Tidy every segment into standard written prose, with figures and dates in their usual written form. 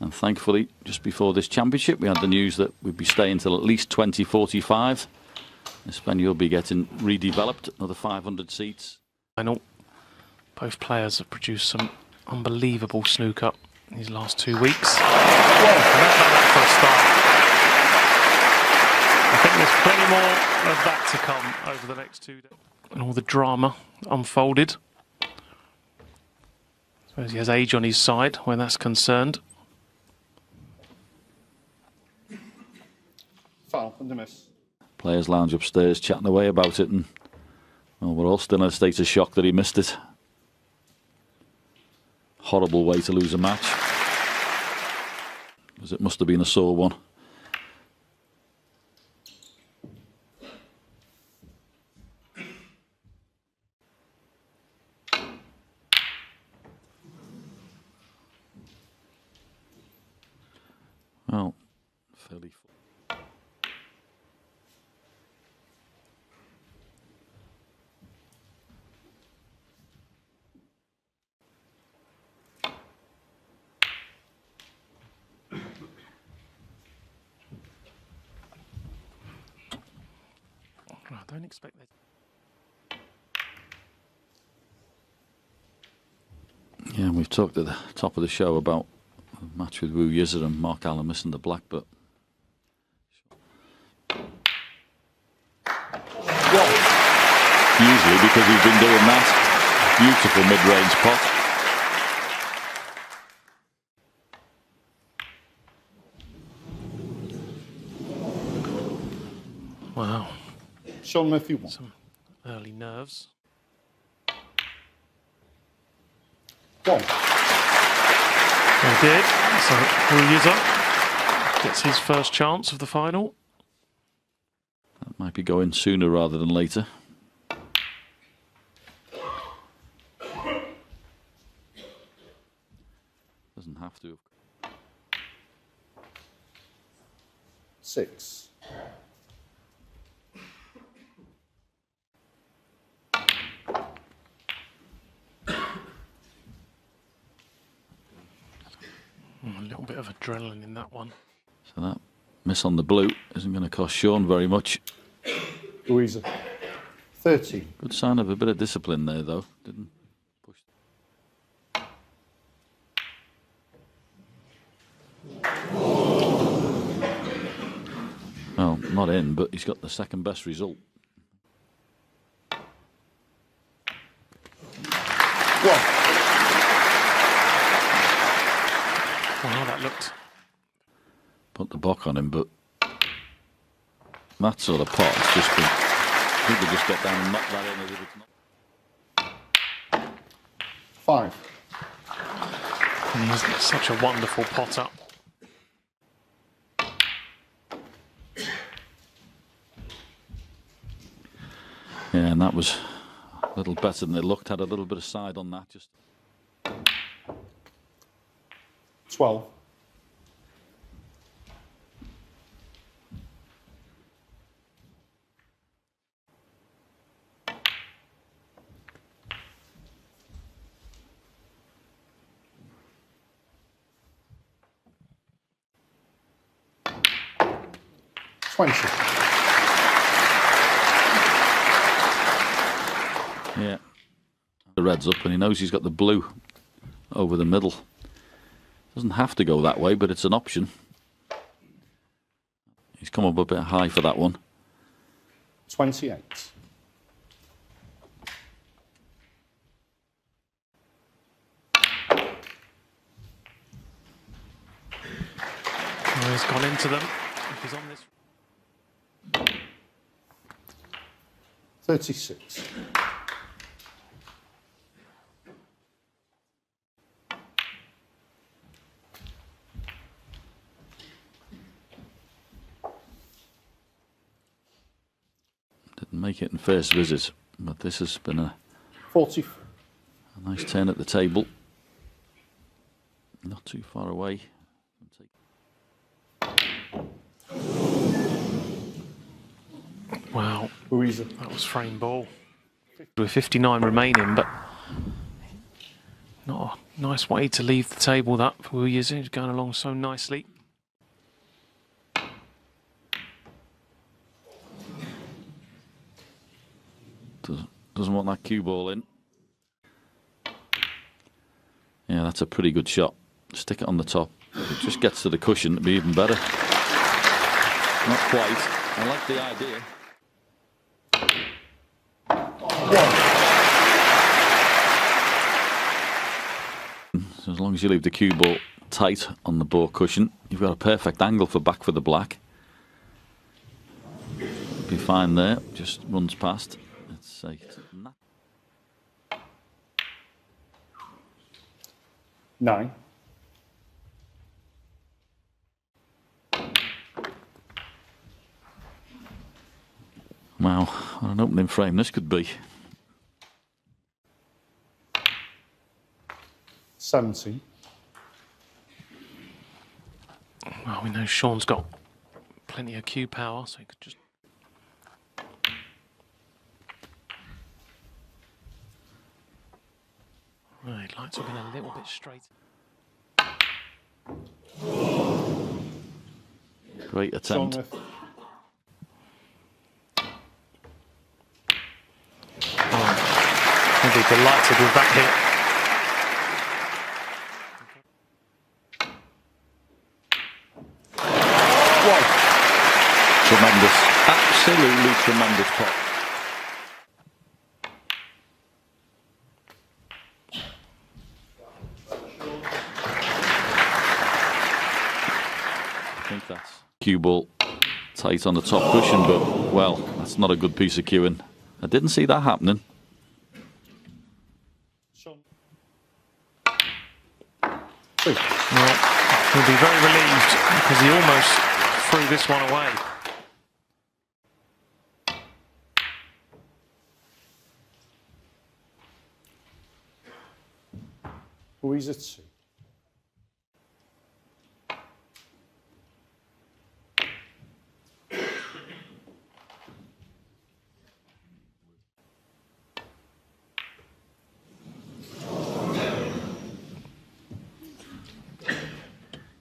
And thankfully, just before this championship, we had the news that we'd be staying till at least 2045. This venue will be getting redeveloped, another 500 seats. Final. Both players have produced some unbelievable snooker these last 2 weeks. Well, that's like that for a start. I think there's plenty more of that to come over the next 2 days. And all the drama unfolded. I suppose he has age on his side where that's concerned. Foul and a miss. Players lounge upstairs chatting away about it, and well, we're all still in a state of shock that he missed it. Horrible way to lose a match, because it must have been a sore one. Well, fairly. I don't expect that. Yeah, we've talked at the top of the show about a match with Yize and Mark Allen missing the black, but usually because he's been doing that beautiful mid-range pot. Wow. Shaun Murphy won. Some early nerves. One. They did. So Yize gets his first chance of the final. That might be going sooner rather than later. Doesn't have to. 6. A little bit of adrenaline in that one. So that miss on the blue isn't going to cost Shaun very much. Yize. 13. Good sign of a bit of discipline there, though. Didn't push. Well, not in, but he's got the second best result. 1. Wow, that looked. Put the block on him, but that sort of pot has just been. People just get down and knock that in as if it's not. 5. And he's such a wonderful pot up. Yeah, and that was a little better than it looked. Had a little bit of side on that. Just 12. 20. yeah, the red's up, and he knows he's got the blue over the middle. Doesn't have to go that way, but it's an option. He's come up a bit high for that one. 28. Oh, he's gone into them. If he's on this. 36. Didn't make it in first visit, but this has been a 40. nice turn at the table. Not too far away. Wow, Yize. that was frame ball. With 59 remaining, but not Nice way to leave the table, that, for Yize. He's going along so nicely. Doesn't want that cue ball in. Yeah, that's a pretty good shot. Stick it on the top. If it just gets to the cushion, it'd be even better. Not quite. I like the idea. So as long as you leave the cue ball tight on the ball cushion, you've got a perfect angle for back for the black. Be fine there. Just runs past. Let's say 9. Wow, what an opening frame this could be. 17. Well, we know Shaun's got plenty of cue power, so he could just... Right, like to have been a little bit straight. Great attempt. Shaun Murphy. He'll be delighted with that hit. Tremendous. Absolutely tremendous pot. I think that's cue ball tight on the top cushion, but, well, that's not a good piece of cueing. I didn't see that happening. Shaun. Well, he'll be very relieved because he almost threw this one away. Yize at 2.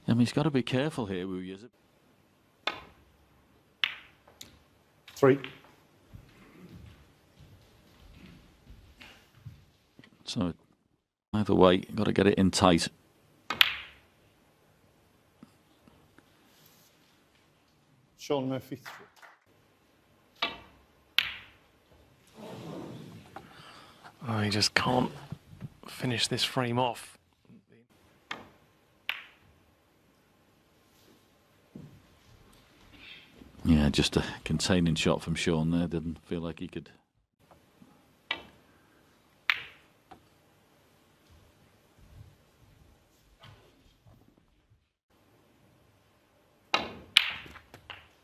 I mean, he's got to be careful here, Yize. 3. So, either way, got to get it in tight. Shaun Murphy 3. Oh, he just can't finish this frame off. Yeah, just a containing shot from Shaun there. Didn't feel like he could.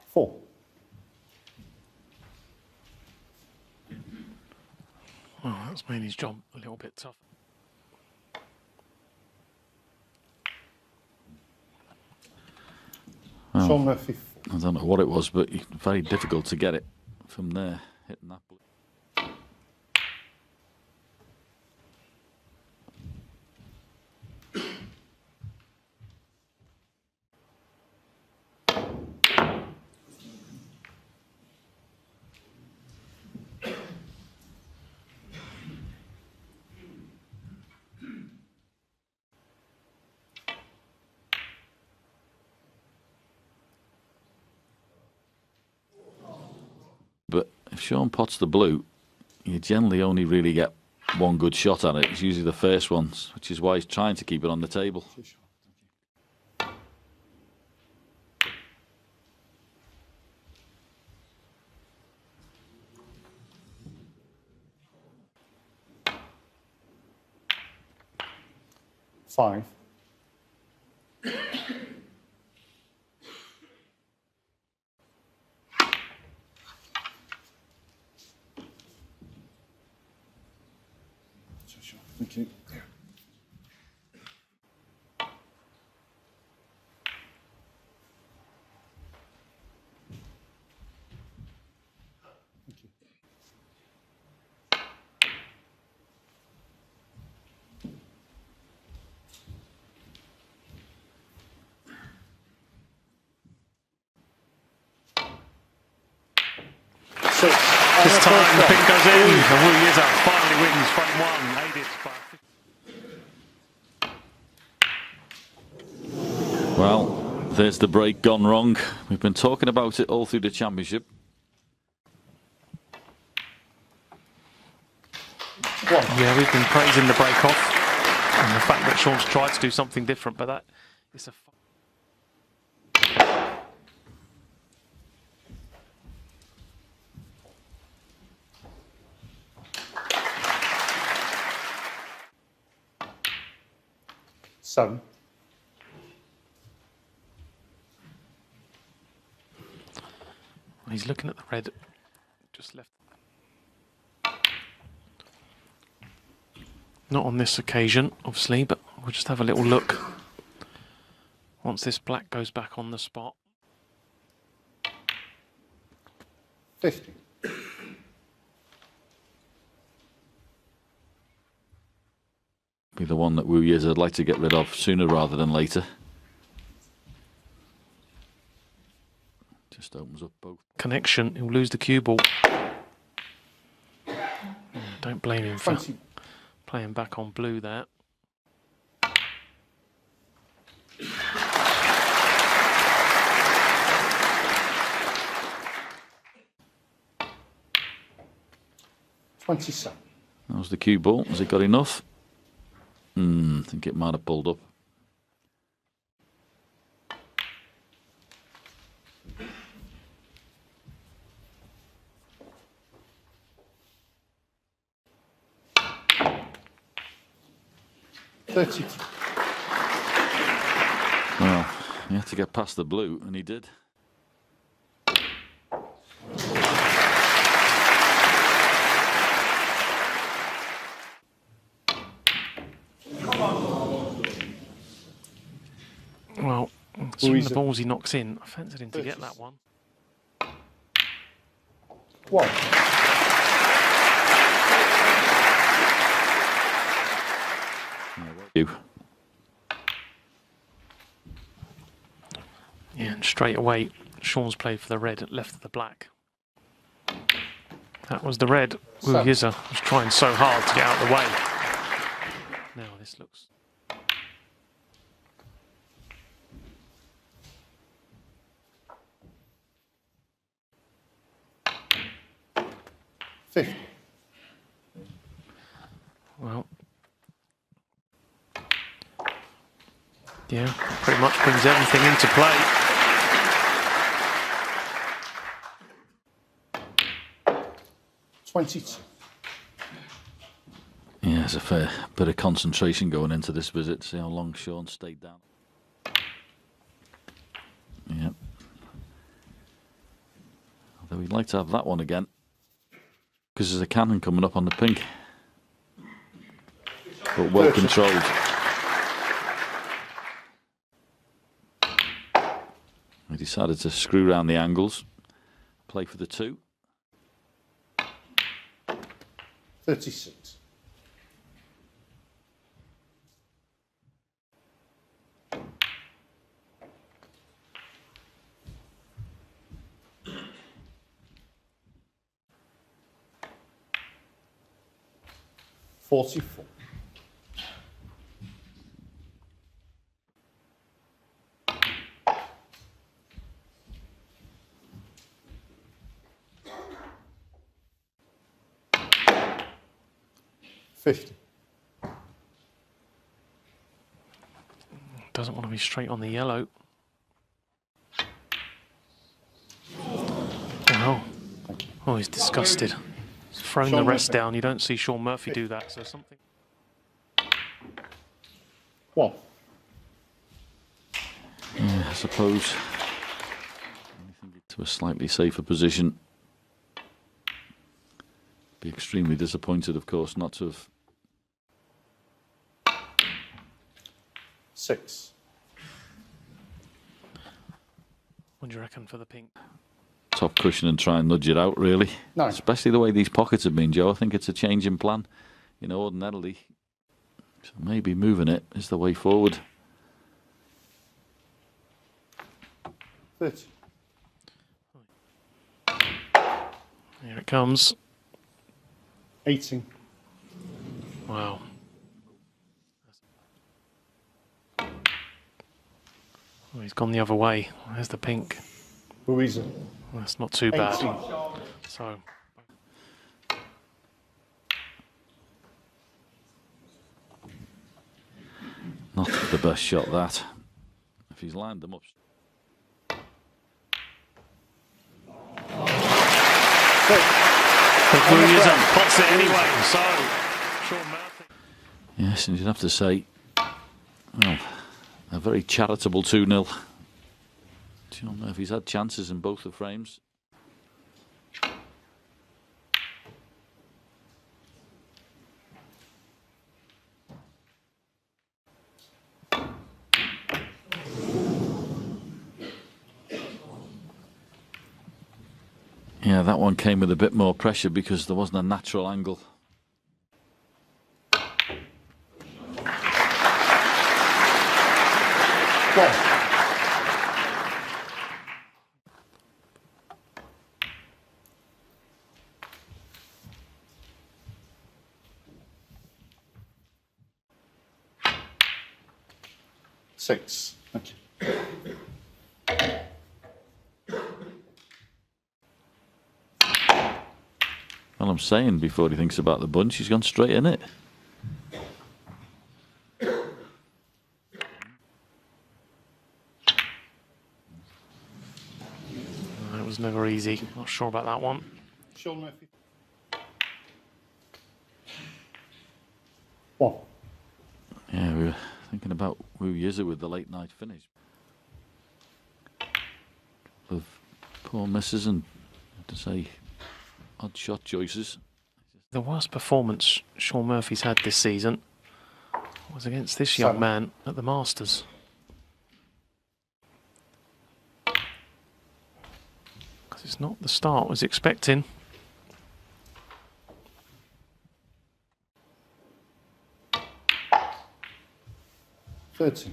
Four. Well, that's made his job a little bit tough. Well, Shaun Murphy 4. I don't know what it was, but very difficult to get it from there, hitting that. But if Shaun pots the blue, you generally only really get one good shot at it. It's usually the first ones, which is why he's trying to keep it on the table. Five. Thank you. 6. This time the pin goes in, and Yize finally wins frame one, aided by Well, there's the break gone wrong. We've been talking about it all through the championship. Yeah, we've been praising the break off and the fact that Shaun's tried to do something different, but that is a 7. He's looking at the red, just left. Not on this occasion, obviously, but we'll just have a little look once this black goes back on the spot. 50. Be the one that Yize would like to get rid of sooner rather than later. Just opens up both. Connection, he'll lose the cue ball. Don't blame him for 20. playing back on blue there. $27. That was the cue ball. Has it got enough? I think it might have pulled up. $32. Well, he had to get past the blue, and he did. Well, some of the balls he knocks in, I fancied him to get that one. 1. You. Yeah, and straight away, Shaun's played for the red, left of the black. That was the red. Yize was trying so hard to get out of the way. Now this looks... $50. Well, yeah, pretty much brings everything into play. $22. Yeah, there's a fair bit of concentration going into this visit to see how long Shaun stayed down. Yeah. Although we'd like to have that one again, because there's a cannon coming up on the pink. But well controlled. He decided to screw around the angles, play for the 2. 36. $44. $50. Doesn't want to be straight on the yellow. Oh, he's disgusted. He's thrown the rest down. You don't see Shaun Murphy do that, so something... 1. Yeah, I suppose. To a slightly safer position. Be extremely disappointed, of course, not to have. 6. What do you reckon for the pink? Top cushion and try and nudge it out, really. 9. Especially the way these pockets have been, Joe. I think it's a change in plan. You know, ordinarily. So maybe moving it is the way forward. 30. Yeah, Here it comes. 18. Wow. Oh, he's gone the other way. There's the pink. Yize. That's not too bad. 18. So, Not the best shot, that. If he's lined them up. but Wu Yize pots it anyway. So, Shaun Murphy. Yes, and you'd have to say, well, a very charitable 2-0. Shaun Murphy's had chances in both the frames. Yeah, that one came with a bit more pressure because there wasn't a natural angle. One. Six. Thank you. Well, I'm saying before he thinks about the bunch, he's gone straight in it. It was never easy. Not sure about that one. Shaun Murphy. 1. Yeah, we were thinking about Wu Yize with the late night finish. Of poor misses and, to say, odd shot choices. The worst performance Shaun Murphy's had this season was against this young 7. man at the Masters. Because it's not the start I was expecting. Thirty.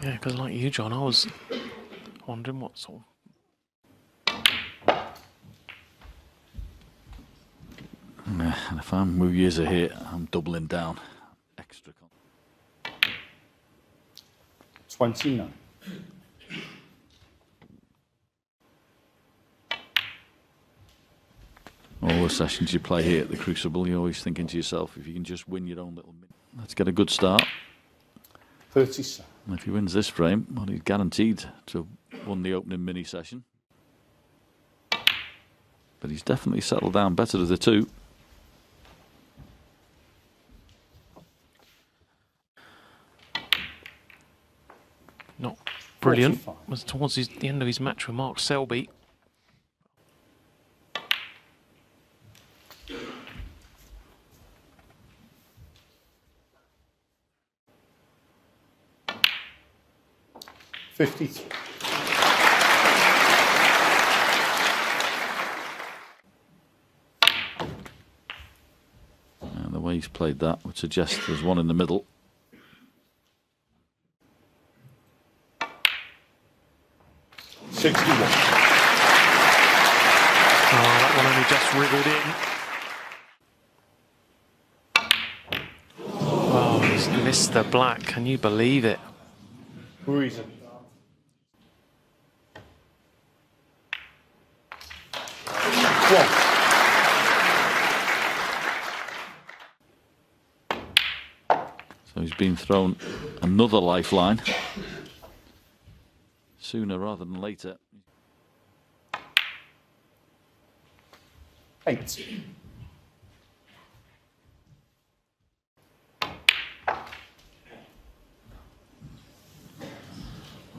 Yeah, because like you, John, I was wondering what sort of... And if I'm Wu Yize here, I'm doubling down. Extra. 29. All the sessions you play here at the Crucible, you're always thinking to yourself, if you can just win your own little minute, let's get a good start. 37. And if he wins this frame, well, he's guaranteed to have won the opening mini session. But he's definitely settled down better of the two. Not brilliant. 45. Was towards the end of his match with Mark Selby. $53. And the way he's played that would suggest there's one in the middle. 61. Oh, that one only just wriggled in. Oh, he's missed the black. Can you believe it? Yize. One. So he's been thrown another lifeline. Sooner rather than later. 8.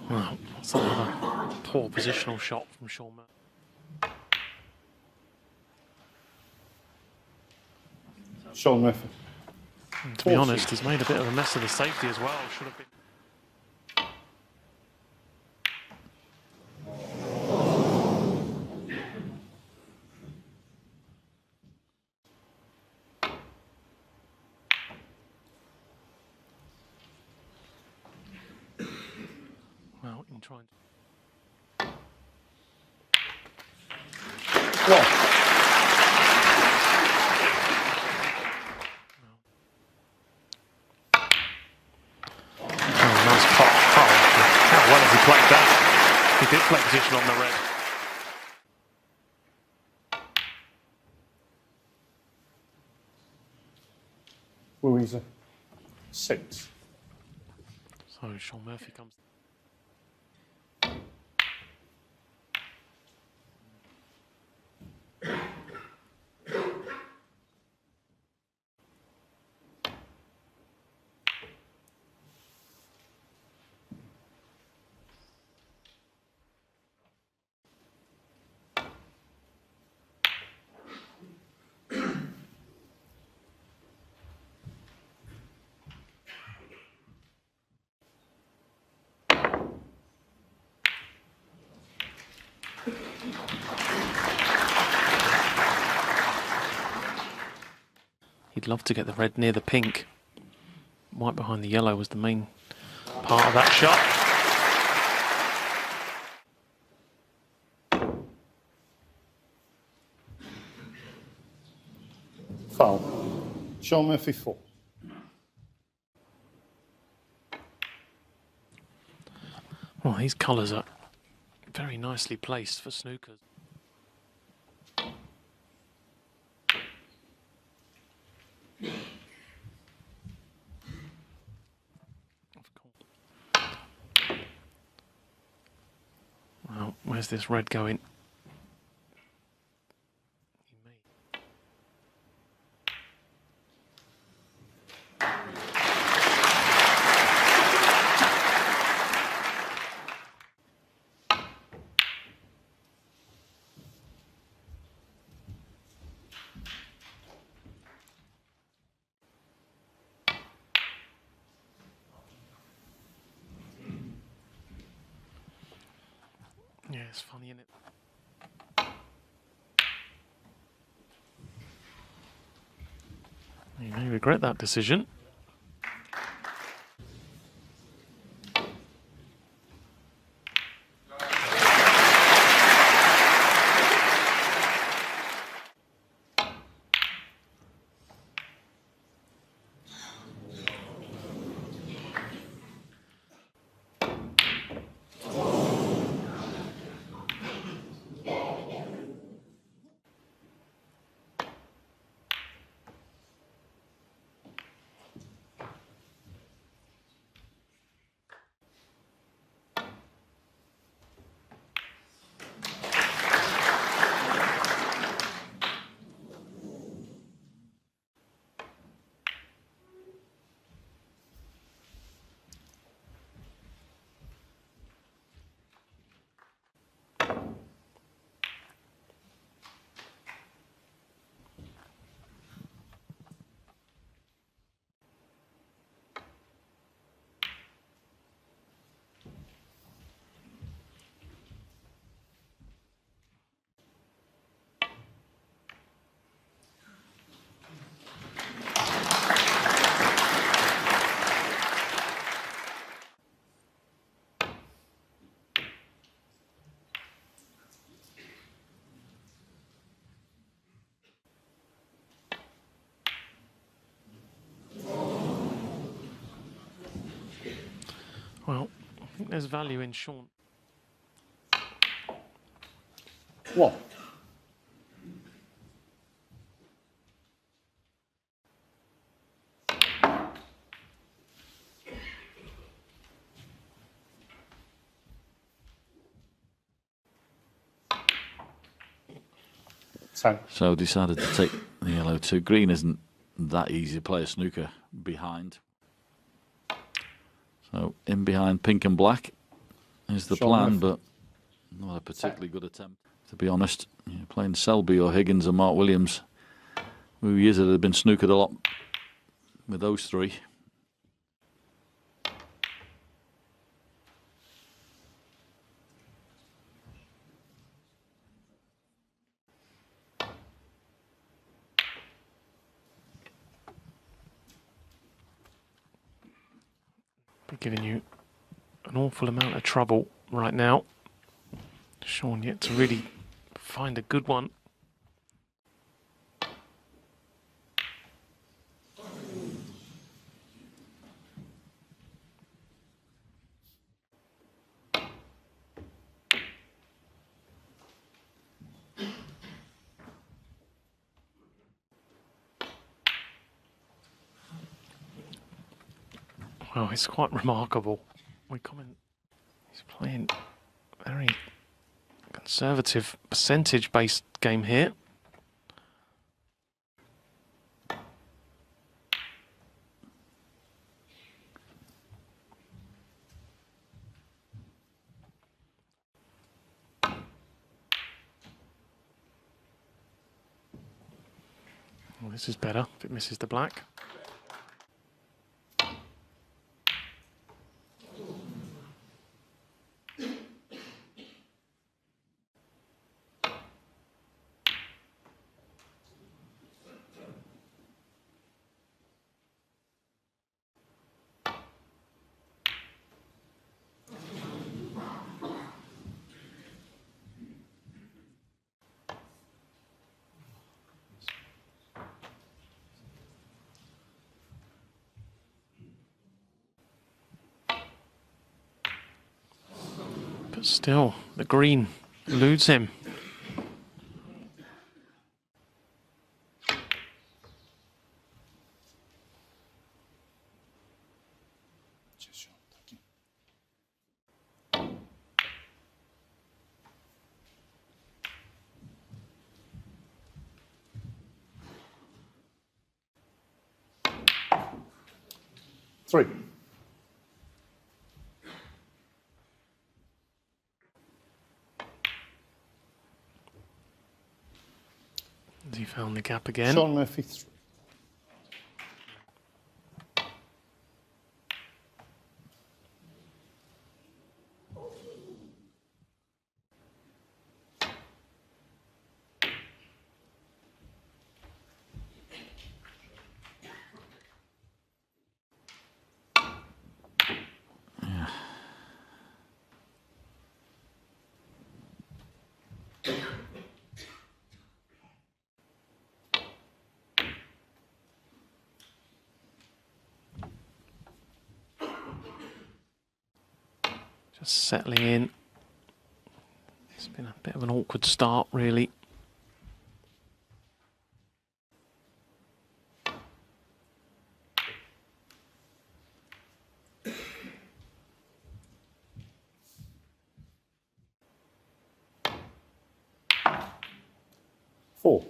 Wow, that's another poor positional shot from Shaun Murphy. Shaun Murphy. And to be honest, he's made a bit of a mess of the safety as well. Should have been. trying. One. Oh, nice pot. Oh, how well has he played that? He did play position on the red. Yize. 6. So Shaun Murphy comes. He'd love to get the red near the pink. White behind the yellow was the main part of that shot. Foul. Shaun Murphy 4. Well, these colours are very nicely placed for snookers. Well, where's this red going? Yeah, it's funny, isn't it? You may regret that decision. Well, I think there's value in Shaun. 1. So decided to take the yellow 2. Green isn't that easy to play a snooker behind. So in behind pink and black is the plan, but not a particularly good attempt, to be honest. Playing Selby or Higgins or Mark Williams, who years had been snookered a lot with those 3. Be giving you an awful amount of trouble right now. Shaun yet to really find a good one. Well, it's quite remarkable. He's playing very conservative percentage-based game here. Well, this is better if it misses the black. But still, the green eludes him. Cheers, Shaun. Thank you. Three. He found the gap again. Shaun Murphy, 3. Just settling in. It's been a bit of an awkward start, really. Four.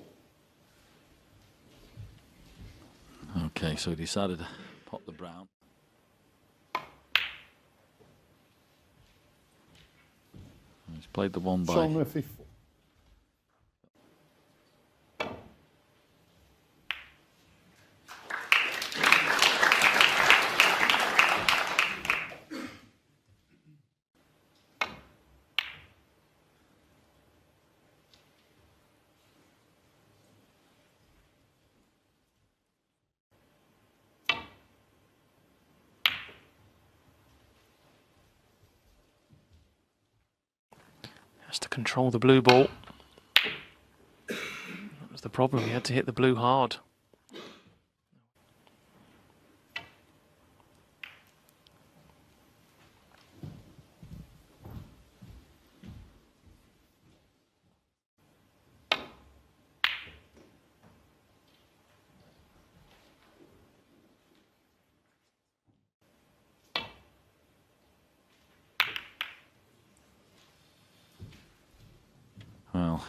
Okay, so he decided to pop the brown. He's played the one by... Shaun Murphy, 4. Has to control the blue ball. That was the problem. He had to hit the blue hard. Well,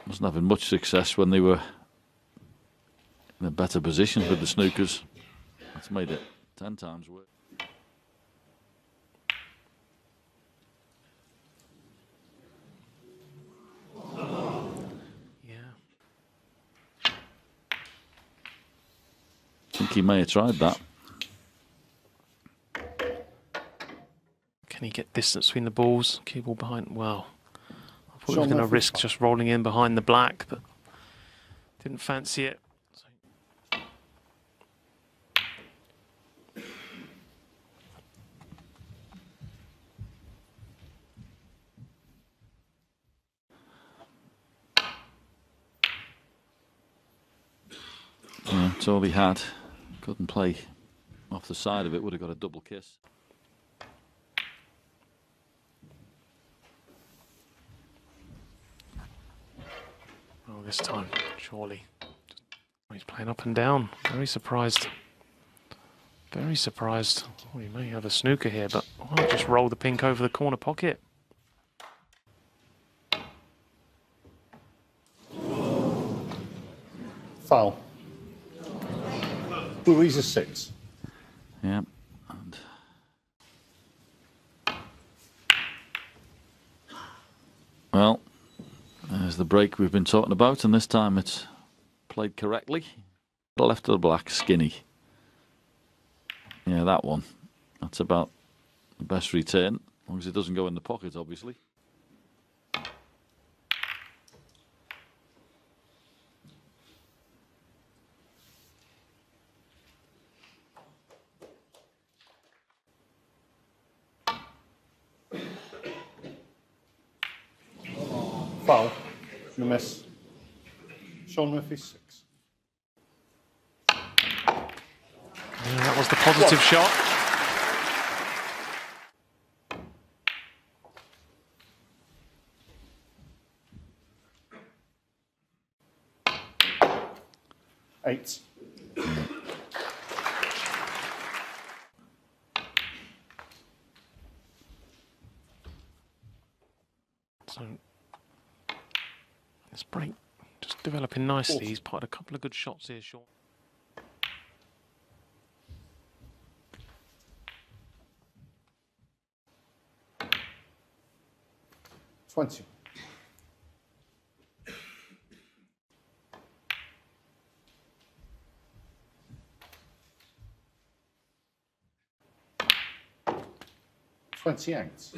wasn't having much success when they were in a better position with the snookers. That's made it 10 times worse. Yeah. I think he may have tried that. Can he get distance between the balls? Cue ball behind. Well, I thought he was Shaun going to Murphy, risk 5. just rolling in behind the black, but didn't fancy it. That's all he had. Couldn't play off the side of it, would have got a double kiss. Oh, this time, surely. He's playing up and down. Very surprised. Very surprised. Well, he may have a snooker here, but I'll just roll the pink over the corner pocket. Foul. Blue Yize 6. Yeah. And well, there's the break we've been talking about, and this time it's played correctly. Left of the black, skinny. Yeah, that one. That's about the best return, as long as it doesn't go in the pocket, obviously. Foul. No miss. Shaun Murphy 6. Yeah, that was the positive shot. Eight. So this break just developing nicely. He's put a couple of good shots here, Shaun. $20. $28.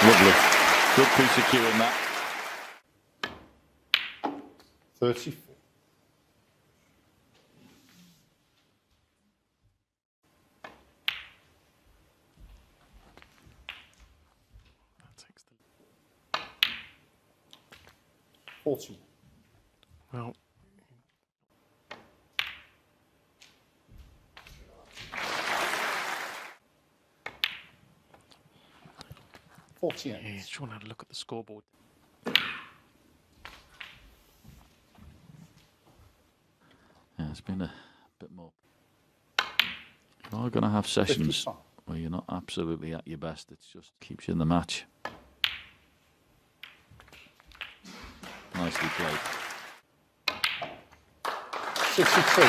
Lovely. Good piece of cue in that. 34. That takes the... 41. Well, 48. yeah, Shaun had a look at the scoreboard. Yeah, it's been a bit more. You are going to have sessions 55. where you're not absolutely at your best. It just keeps you in the match. Nicely played. 62.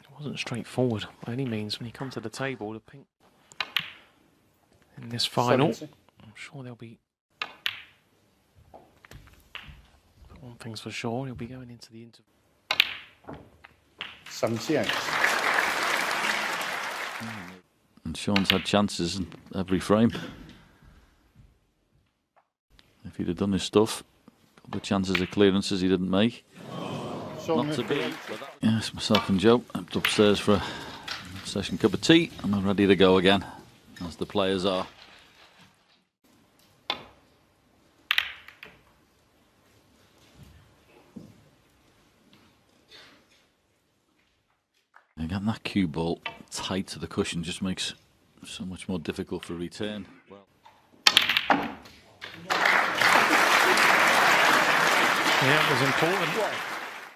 It wasn't straightforward by any means when he comes to the table. The pink in this final. 70. I'm sure there'll be. One thing's for sure, he'll be going into the interview. 78. And Shaun's had chances in every frame. If he'd have done his stuff, the chances of clearances he didn't make. Shaun Not to Murphy be. 8. Yes, myself and Joe up upstairs for a session cup of tea, and we're ready to go again, as the players are. Again, that cue ball tight to the cushion just makes it so much more difficult for return. Well, Yeah, it was important.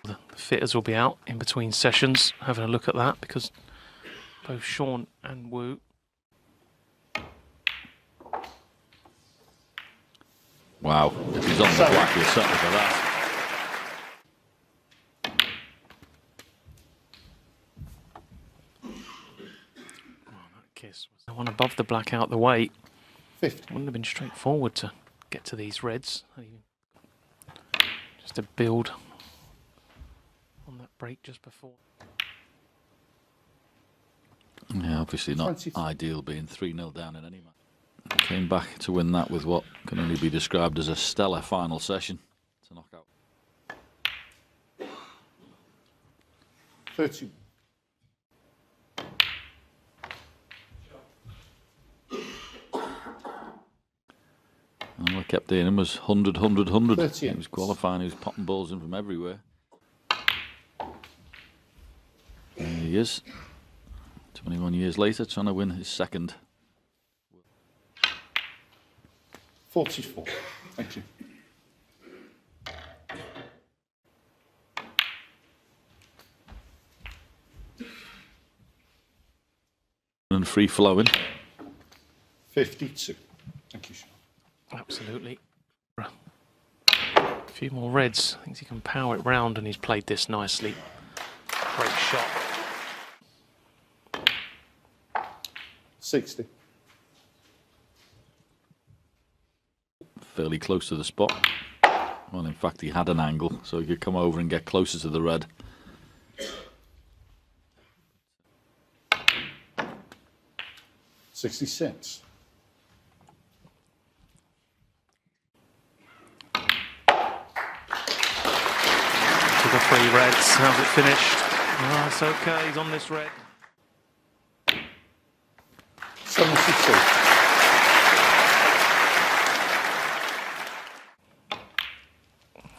The fitters will be out in between sessions having a look at that because both Shaun and Wu. wow, if he's on the black, he'll settle for that. Kiss was the one above the black out the way. 50. Wouldn't have been straightforward to get to these reds. Just to build on that break just before. Yeah, obviously not 23. ideal being 3-0 down in any match. Came back to win that with what can only be described as a stellar final session to knock out. 31. kept hearing him was 100, 100, 100. 38. He was qualifying, he was popping balls in from everywhere. There he is, 21 years later, trying to win his second. 44. Thank you. And free flowing. 52. Thank you, Shaun. Absolutely. A few more reds. Thinks he can power it round, and he's played this nicely. Great shot. 60. Fairly close to the spot. Well, in fact, he had an angle, so he could come over and get closer to the red. $66. To the three reds. How's it finished? Oh, it's okay. He's on this red. 72.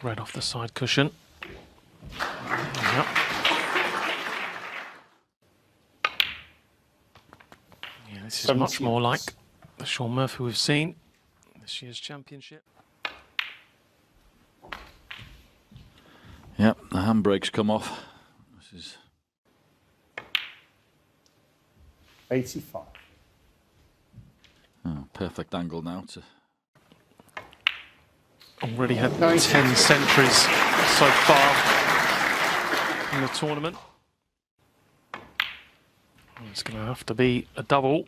Red off the side cushion. Yep. Yeah, this is much more like the Shaun Murphy we've seen this year's championship. Yep, the handbrake's come off. This is 85. perfect angle now to. Already had 90. 10 centuries so far in the tournament. It's going to have to be a double.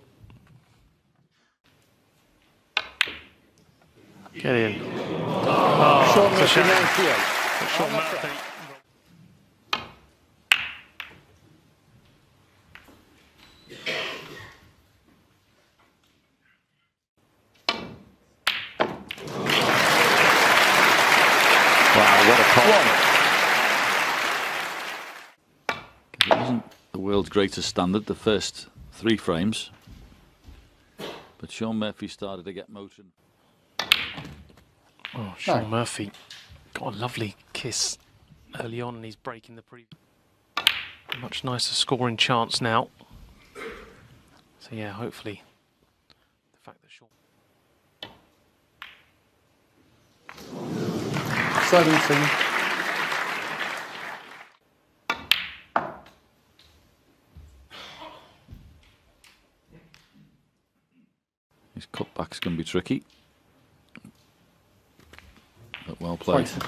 Get in. Oh, Shaun it's a Murphy, shame. 98. Shaun Murphy. Wow, what a pop. It wasn't the world's greatest standard, the first 3 frames. But Shaun Murphy started to get motion. Oh, Shaun Murphy got a lovely kiss early on, and he's breaking the pre. Much nicer scoring chance now. So yeah, hopefully the fact that Shaun. 17. His cutbacks can be tricky. But well played. 20.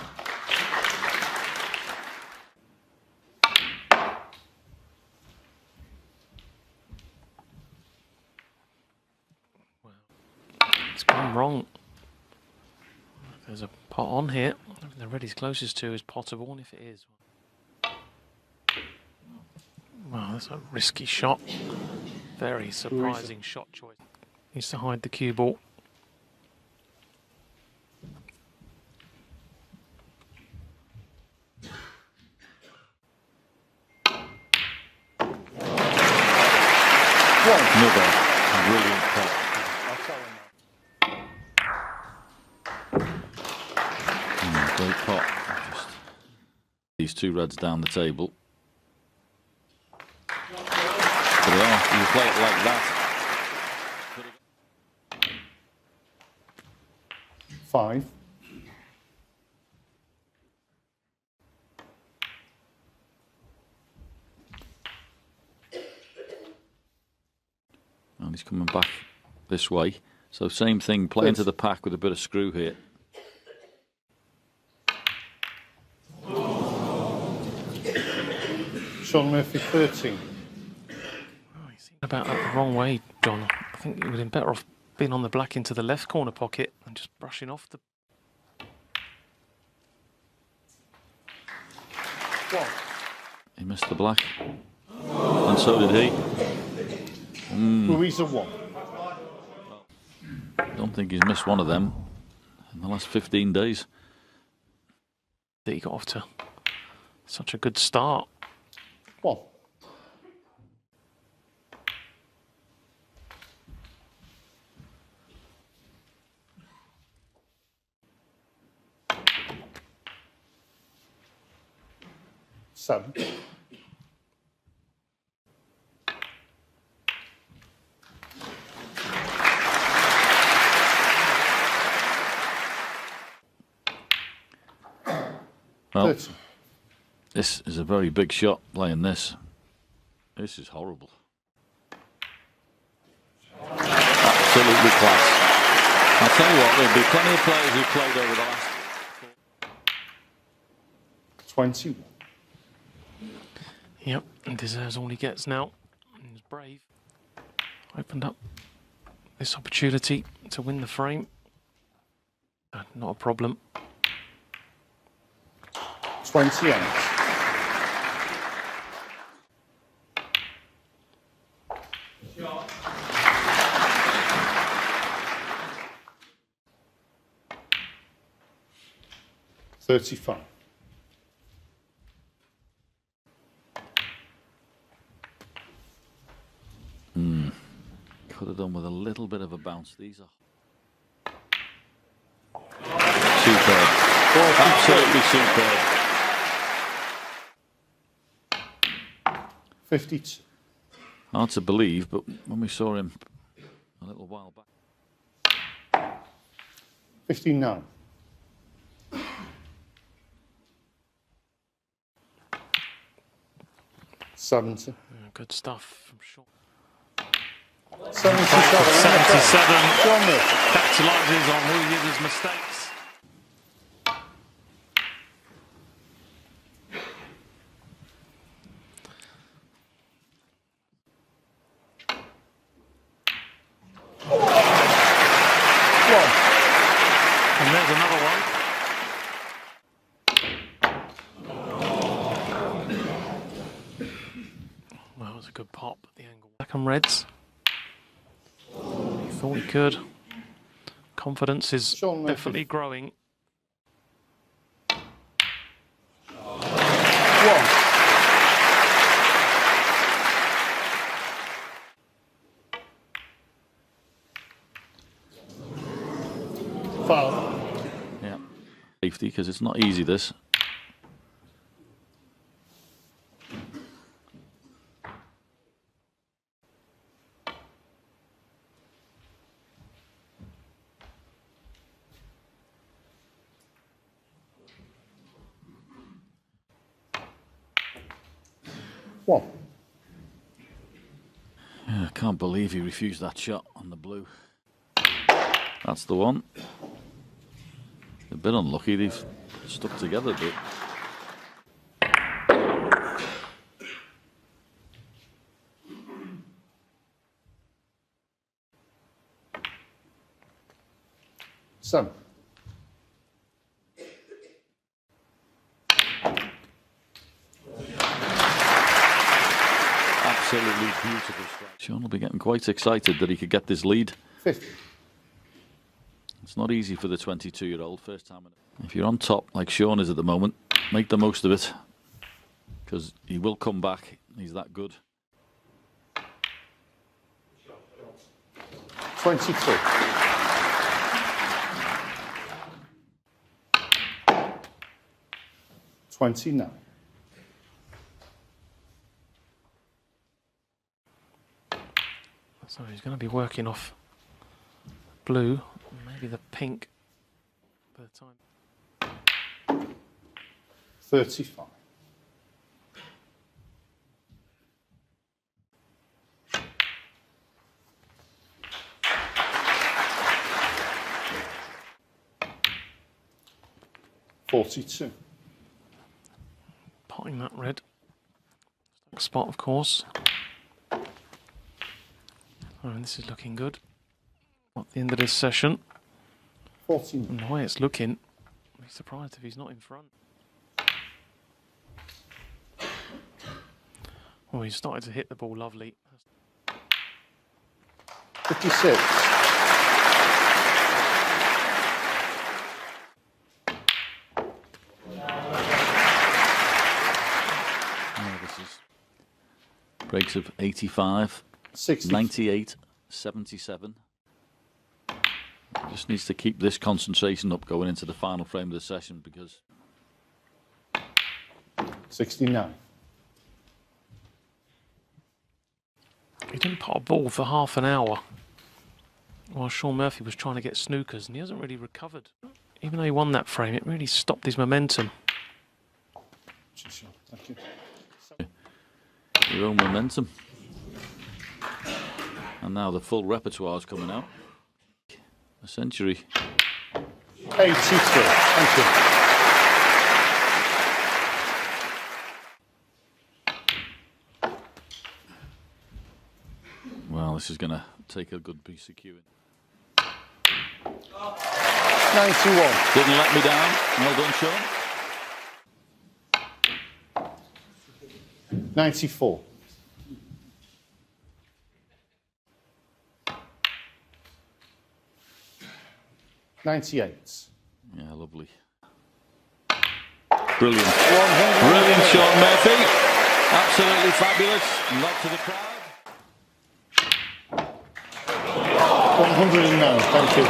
It's gone wrong. There's a pot on here. The red he's closest to is potable, and if it is, wow, that's a risky shot. Very surprising shot choice. Needs to hide the cue ball. Another brilliant pot. Great pot. Just these 2 reds down the table. But you play it like that. 5. And he's coming back this way. So same thing, play into the pack with a bit of screw here. Shaun Murphy, 13. Oh, he's seen about that the wrong way, John. I think he would have been better off being on the black into the left corner pocket and just brushing off the. 1. He missed the black. And so did he. Yize, 1. I don't think he's missed one of them in the last 15 days. That he got off to such a good start. 1. 7. Well, 30. this is a very big shot playing this. This is horrible. Absolutely class. I'll tell you what, there'll be plenty of players who played over the last 21. Yep, and deserves all he gets now. He's brave. Opened up this opportunity to win the frame. Not a problem. 28. $35. Could have done with a little bit of a bounce. These are superb. Absolutely superb. 52. Hard to believe, but when we saw him a little while back. 59. $70. Good stuff from Shaun. 77. 77 Shaun Murphy. capitalises on Yize's mistakes. And there's another one. Well, that was a good pop at the angle. Black and reds. He thought he could. Confidence is Shaun Murphy. definitely growing. 1. Yeah. Safety, because it's not easy, this. One. Yeah, I can't believe he refused that shot on the blue. That's the one. A bit unlucky, they've stuck together a bit. Seven. Absolutely beautiful strike. Shaun will be getting quite excited that he could get this lead. 50. It's not easy for the 22-year-old, first time. If you're on top, like Shaun is at the moment, make the most of it, because he will come back. He's that good. 23. $29. So he's going to be working off blue, maybe the pink by the time. 35. $42. Potting that red. Spot, of course. Oh, and this is looking good. At the end of this session. 14. And the way it's looking, I'd be surprised if he's not in front. Oh, he's started to hit the ball lovely. 56. Oh, this is breaks of 85, 60. 98, 77. Just needs to keep this concentration up going into the final frame of the session, because 69. He didn't pot a ball for half an hour while Shaun Murphy was trying to get snookers, and he hasn't really recovered. Even though he won that frame, it really stopped his momentum. Thank you. Your own momentum. And now the full repertoire is coming out. A century. 83. Thank you. Well, this is going to take a good piece of cueing. 91. Didn't let me down. Well done, Shaun. 94. 98. Yeah, lovely. Brilliant. Brilliant, Shaun Murphy. Absolutely fabulous. Lots of the crowd. 109. Thank you.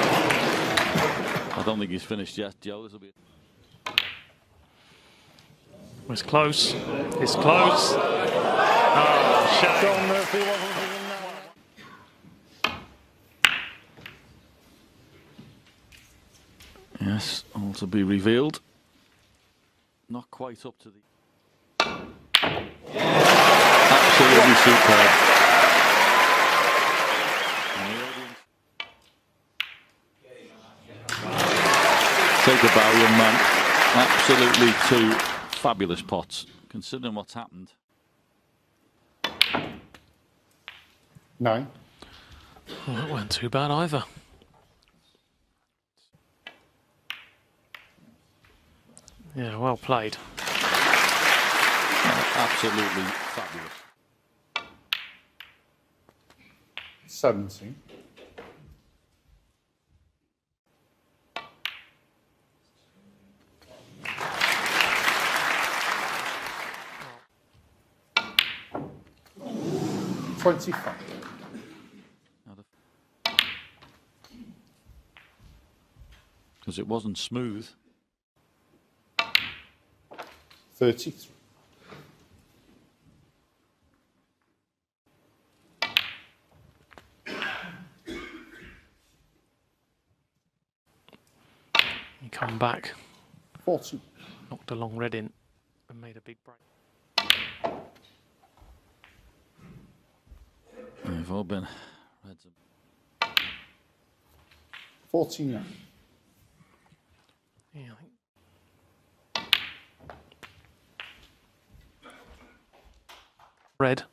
I don't think he's finished yet, Joe. This will be. It's close. It's close. Oh, shame. Shaun Murphy, 109. Yes, all to be revealed. Not quite up to the. Absolutely superb. And the audience. Take a bow, young man. Absolutely two fabulous pots, considering what's happened. 9. Well, that weren't too bad either. Yeah, well played. Absolutely fabulous. 70. 25. Because it wasn't smooth. 33. He come back, 40. knocked a long red in, and made a big break. They've all been reds. 49. Yeah, I think. Red.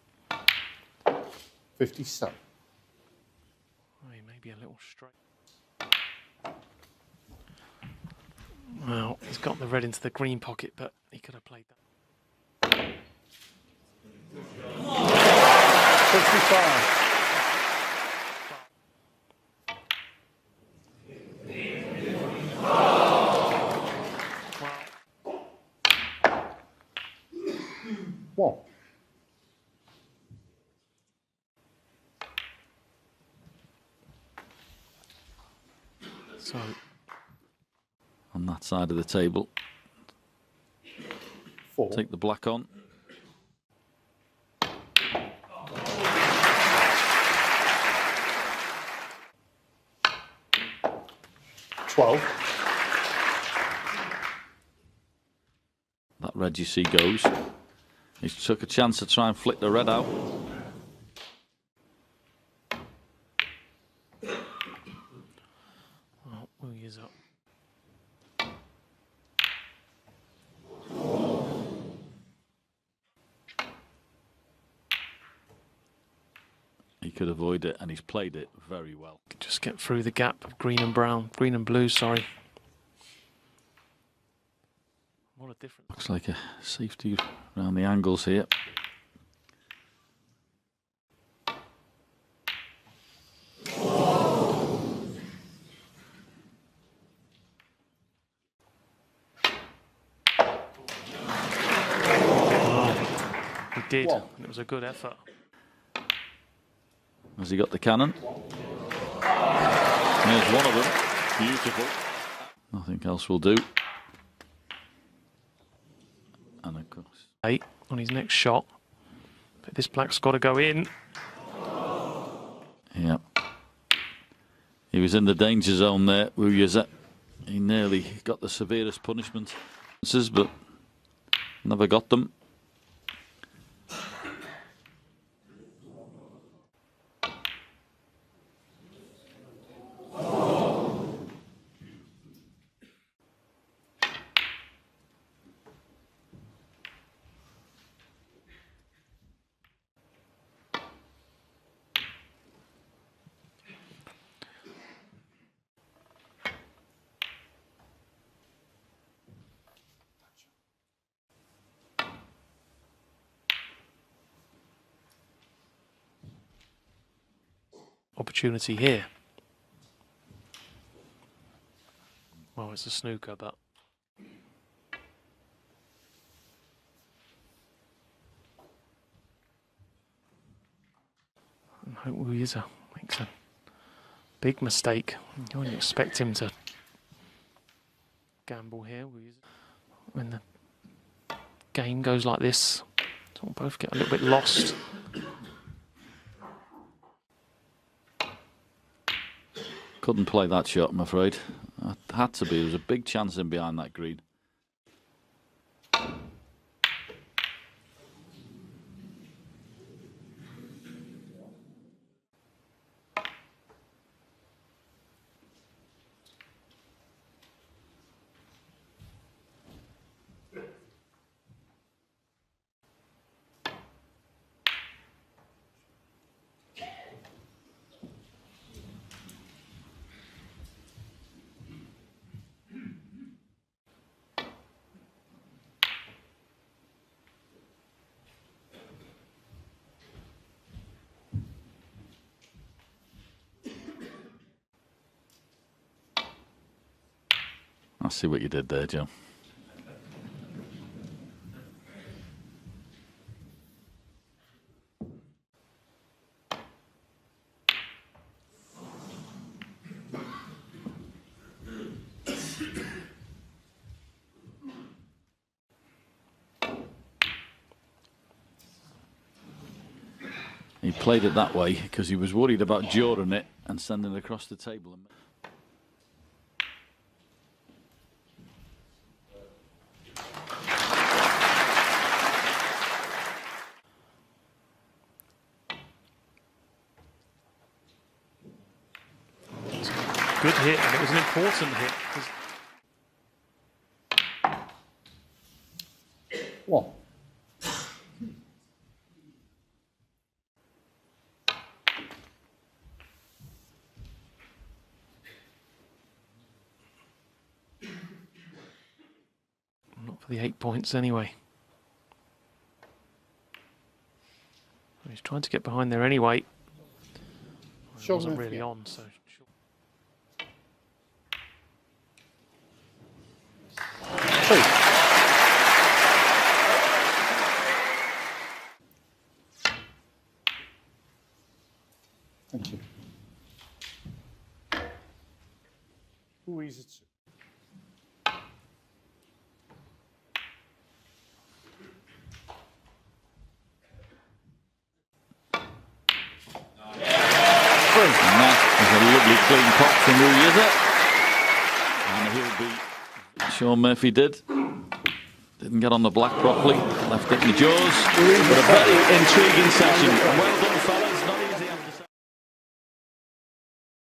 57. Oh, he may be a little straight. Well, he's got the red into the green pocket, but he could have played that. 55. One. So, On that side of the table. 4. Take the black on. 12. That red you see goes. He took a chance to try and flick the red out. well, Yize up. He could avoid it, and he's played it very well. Just get through the gap of green and brown, green and blue, sorry. What a difference. Looks like a safety around the angles here. He did, One. and it was a good effort. Has he got the cannon? There's one of them. Beautiful. Nothing else will do. And of course, 8 on his next shot. But this black's got to go in. yeah. He was in the danger zone there, Yize. He nearly got the severest punishment, but never got them. Opportunity here. Well, it's a snooker, but I hope Yize makes a big mistake. You wouldn't expect him to gamble here. When the game goes like this, we'll both get a little bit lost. Couldn't play that shot, I'm afraid. It had to be. There was a big chance in behind that green. I see what you did there, Joe. He played it that way because he was worried about Jordan it and sending it across the table. Good hit, and it was an important hit. 1. Not for the 8 points anyway. He's trying to get behind there anyway. He wasn't really on, so. 2. Thank you. Yize 2. And that is a lovely clean pot from Yize. And he'll be. Shaun Murphy didn't get on the black properly, left it in the jaws. But a very intriguing session. Well done, fellas.